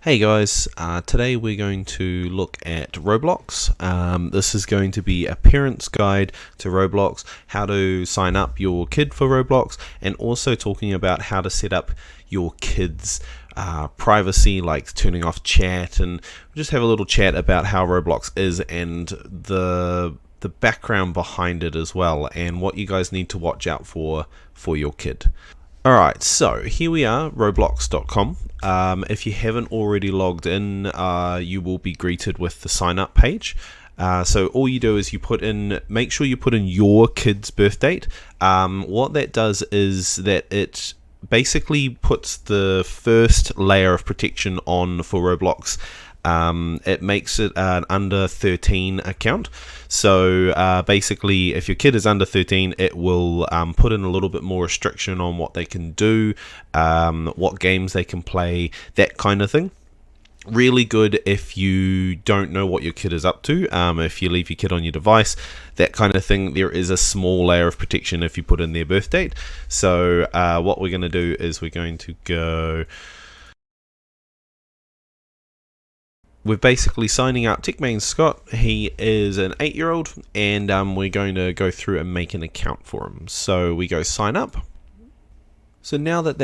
Hey guys, today we're going to look at Roblox. This is going to be a parent's guide to Roblox, how to sign up your kid for Roblox, and also talking about how to set up your kids' privacy, like turning off chat, and we'll just have a little chat about how Roblox is and the background behind it as well, and what you guys need to watch out for your kid. Alright, so here we are, roblox.com. If you haven't already logged in, you will be greeted with the sign up page. So all you do is make sure you put in your kid's birth date. What that does is that it basically puts the first layer of protection on for Roblox. It makes it an under 13 account. So basically, if your kid is under 13, it will put in a little bit more restriction on what they can do, what games they can play, that kind of thing. Really good if you don't know what your kid is up to, if you leave your kid on your device, that kind of thing. There is a small layer of protection if you put in their birth date. So what we're going to do is we're going to go... We're basically signing up TechMain Scott. He is an 8-year-old, and we're going to go through and make an account for him. So we go sign up. So now that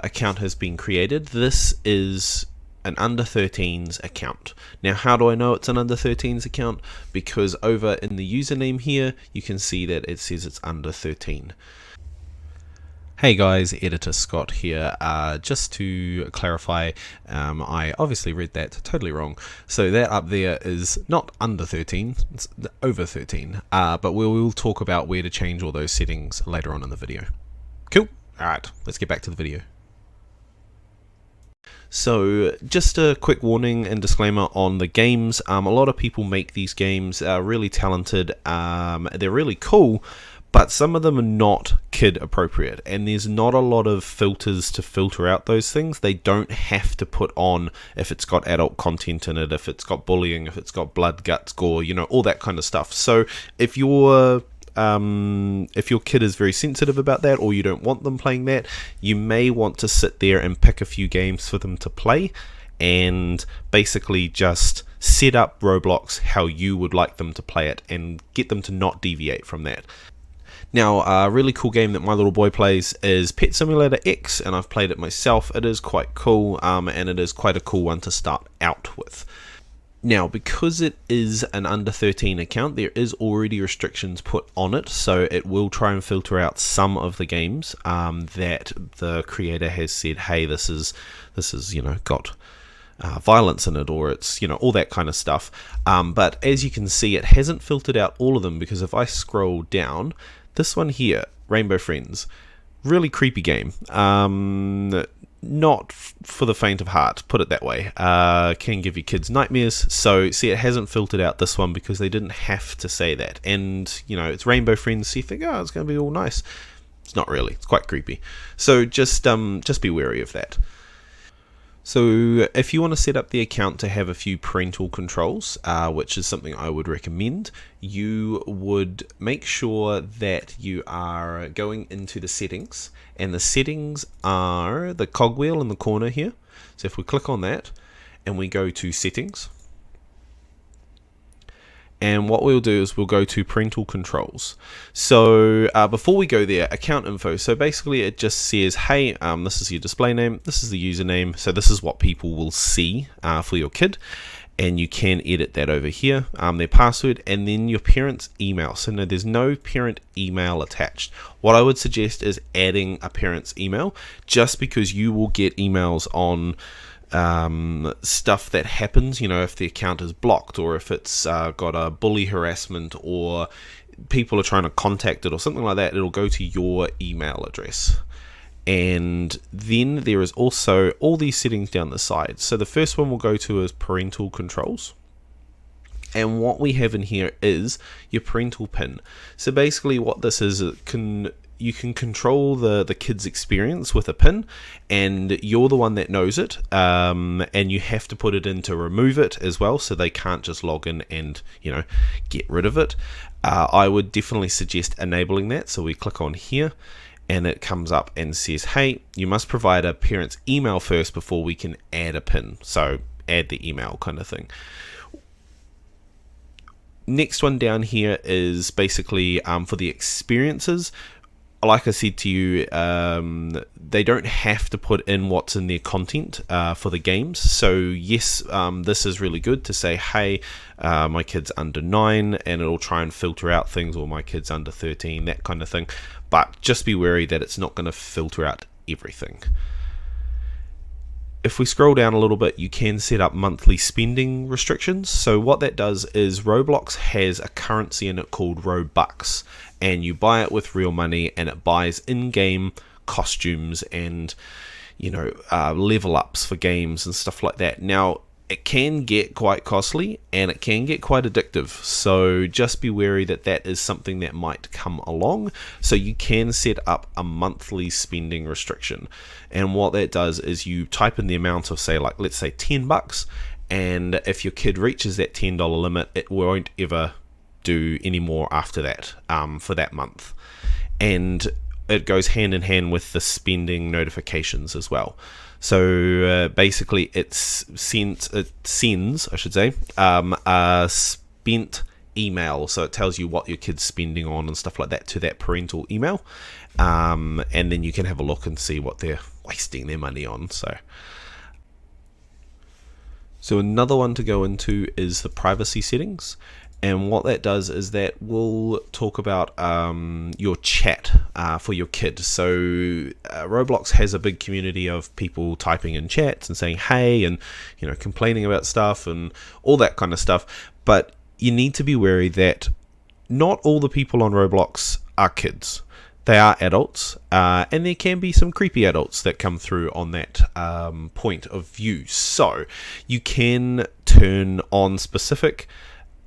account has been created, this is an under 13s account. Now, how do I know it's an under 13s account? Because over in the username here, you can see that it says it's under 13. Hey guys, Editor Scott here. Just to clarify, I obviously read that totally wrong. So that up there is not under 13, it's over 13. But we will talk about where to change all those settings later on in the video. Cool. Alright, let's get back to the video. So just a quick warning and disclaimer on the games. A lot of people make these games, really talented, they're really cool, but some of them are not kid appropriate, and there's not a lot of filters to filter out those things. They don't have to put on if it's got adult content in it, if it's got bullying, if it's got blood, guts, gore, you know, all that kind of stuff. So if your kid is very sensitive about that, or you don't want them playing that, you may want to sit there and pick a few games for them to play and basically just set up Roblox how you would like them to play it and get them to not deviate from that. Now, a really cool game that my little boy plays is Pet Simulator X, and I've played it myself. It is quite cool, and it is quite a cool one to start out with. Now, because it is an under 13 account, there is already restrictions put on it, so it will try and filter out some of the games that the creator has said, hey, this is got violence in it, or it's, all that kind of stuff. But as you can see, it hasn't filtered out all of them, because if I scroll down, this one here, Rainbow Friends, really creepy game. Not for the faint of heart, put it that way. Can give your kids nightmares. So see, it hasn't filtered out this one because they didn't have to say that. And it's Rainbow Friends, so you think, oh, it's going to be all nice. It's not really. It's quite creepy. So just be wary of that. So if you want to set up the account to have a few parental controls, which is something I would recommend, you would make sure that you are going into the settings, and the settings are the cogwheel in the corner here. So if we click on that and we go to settings, and what we'll do is we'll go to parental controls. So before we go there, account info. So basically it just says, hey, this is your display name, this is the username, so this is what people will see for your kid, and you can edit that over here, their password, and then your parent's email. So no, there's no parent email attached. What I would suggest is adding a parent's email, just because you will get emails on stuff that happens, if the account is blocked, or if it's got a bully harassment, or people are trying to contact it or something like that. It'll go to your email address. And then there is also all these settings down the side. So the first one we'll go to is parental controls. And what we have in here is your parental pin. So basically what this is, you can control the kid's experience with a pin, and you're the one that knows it, and you have to put it in to remove it as well, so they can't just log in and get rid of it. I would definitely suggest enabling that. So we click on here, and it comes up and says, hey, you must provide a parent's email first before we can add a pin. So add the email kind of thing. Next one down here is basically for the experiences. Like I said to you, they don't have to put in what's in their content for the games. So yes, this is really good to say, hey, my kid's under 9, and it'll try and filter out things, or my kid's under 13, that kind of thing. But just be wary that it's not going to filter out everything. If we scroll down a little bit, you can set up monthly spending restrictions. So what that does is Roblox has a currency in it called Robux, and you buy it with real money, and it buys in-game costumes and, you know, level ups for games and stuff like that. Now, it can get quite costly, and it can get quite addictive, so just be wary that that is something that might come along. So you can set up a monthly spending restriction, and what that does is you type in the amount of, say, like, let's say $10, and if your kid reaches that $10 limit, it won't ever do any more after that for that month. And it goes hand in hand with the spending notifications as well. So basically it sends I should say, a spent email, so it tells you what your kid's spending on and stuff like that to that parental email, and then you can have a look and see what they're wasting their money on. So another one to go into is the privacy settings. And what that does is that will talk about your chat for your kid. So Roblox has a big community of people typing in chats and saying hey, and, you know, complaining about stuff and all that kind of stuff. But you need to be wary that not all the people on Roblox are kids. They are adults, and there can be some creepy adults that come through on that point of view. So you can turn on specific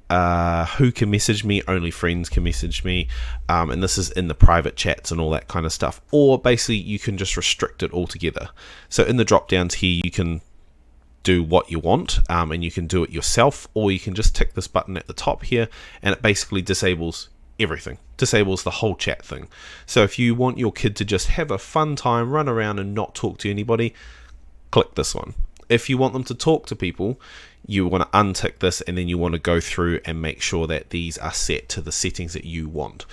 who can message me, only friends can message me, and this is in the private chats and all that kind of stuff. Or basically you can just restrict it altogether. So in the drop downs here you can do what you want, and you can do it yourself, or you can just tick this button at the top here, and it basically disables everything, disables the whole chat thing. So if you want your kid to just have a fun time, run around and not talk to anybody, click this one. If you want them to talk to people, you want to untick this, and then you want to go through and make sure that these are set to the settings that you want.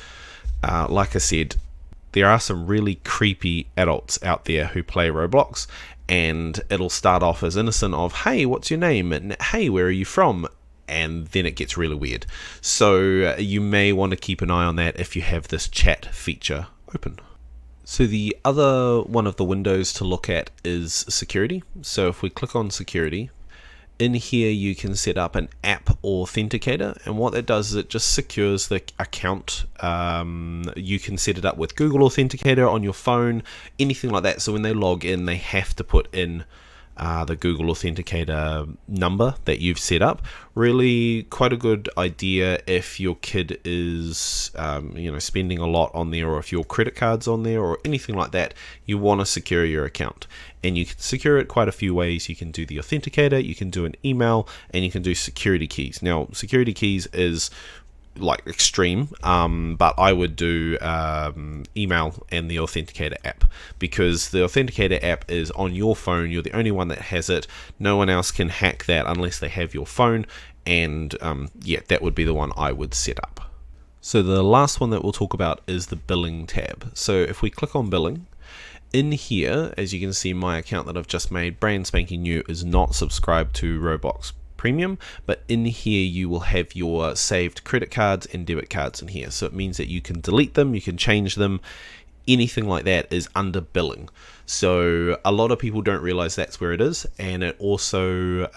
Like I said, there are some really creepy adults out there who play Roblox, and it'll start off as innocent of, hey, what's your name? And hey, where are you from? And then it gets really weird. So you may want to keep an eye on that if you have this chat feature open. So the other one of the windows to look at is security. So if we click on security, in here you can set up an app authenticator, and what that does is it just secures the account. You can set it up with Google Authenticator on your phone, anything like that. So when they log in, they have to put in the Google Authenticator number that you've set up. Really quite a good idea if your kid is spending a lot on there, or if your credit card's on there or anything like that. You want to secure your account, and you can secure it quite a few ways. You can do the authenticator, you can do an email, and you can do security keys. Now security keys is like extreme, but I would do email and the authenticator app, because the authenticator app is on your phone. You're the only one that has it. No one else can hack that unless they have your phone, and that would be the one I would set up. So the last one that we'll talk about is the billing tab. So if we click on billing, in here, as you can see, my account that I've just made, brand spanking new, is not subscribed to Roblox Premium, but in here you will have your saved credit cards and debit cards in here. So it means that you can delete them, you can change them, anything like that is under billing. So a lot of people don't realize that's where it is, and it also,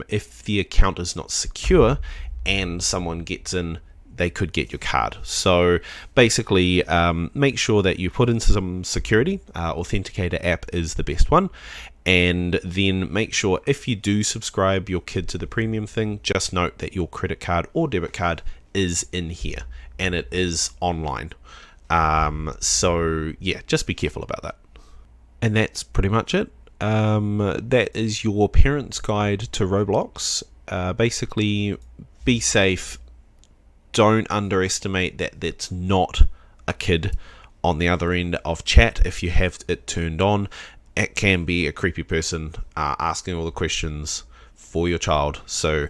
if the account is not secure and someone gets in, they could get your card. So basically, make sure that you put in some security. Authenticator app is the best one. And then make sure, if you do subscribe your kid to the premium thing, just note that your credit card or debit card is in here, and it is online. So yeah, just be careful about that. And that's pretty much it. That is your parent's guide to Roblox. Basically, be safe. Don't underestimate that that's not a kid on the other end of chat, if you have it turned on, it can be a creepy person asking all the questions for your child. So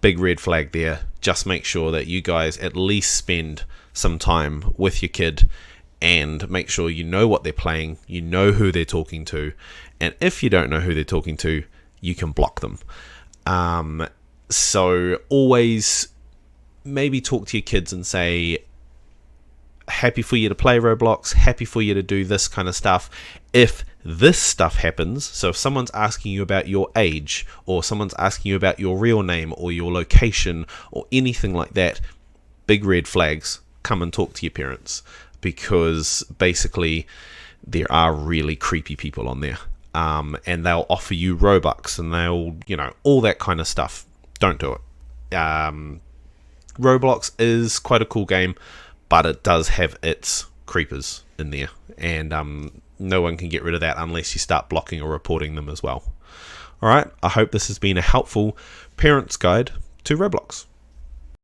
big red flag there. Just make sure that you guys at least spend some time with your kid and make sure you know what they're playing, you know who they're talking to, and if you don't know who they're talking to, you can block them. So always maybe talk to your kids and say, happy for you to play Roblox, happy for you to do this kind of stuff. If this stuff happens, so if someone's asking you about your age, or someone's asking you about your real name or your location or anything like that, big red flags, come and talk to your parents, because basically there are really creepy people on there, and they'll offer you Robux and they'll, all that kind of stuff. Don't do it. Roblox is quite a cool game, but it does have its creepers in there, and no one can get rid of that unless you start blocking or reporting them as well. Alright, I hope this has been a helpful parent's guide to Roblox.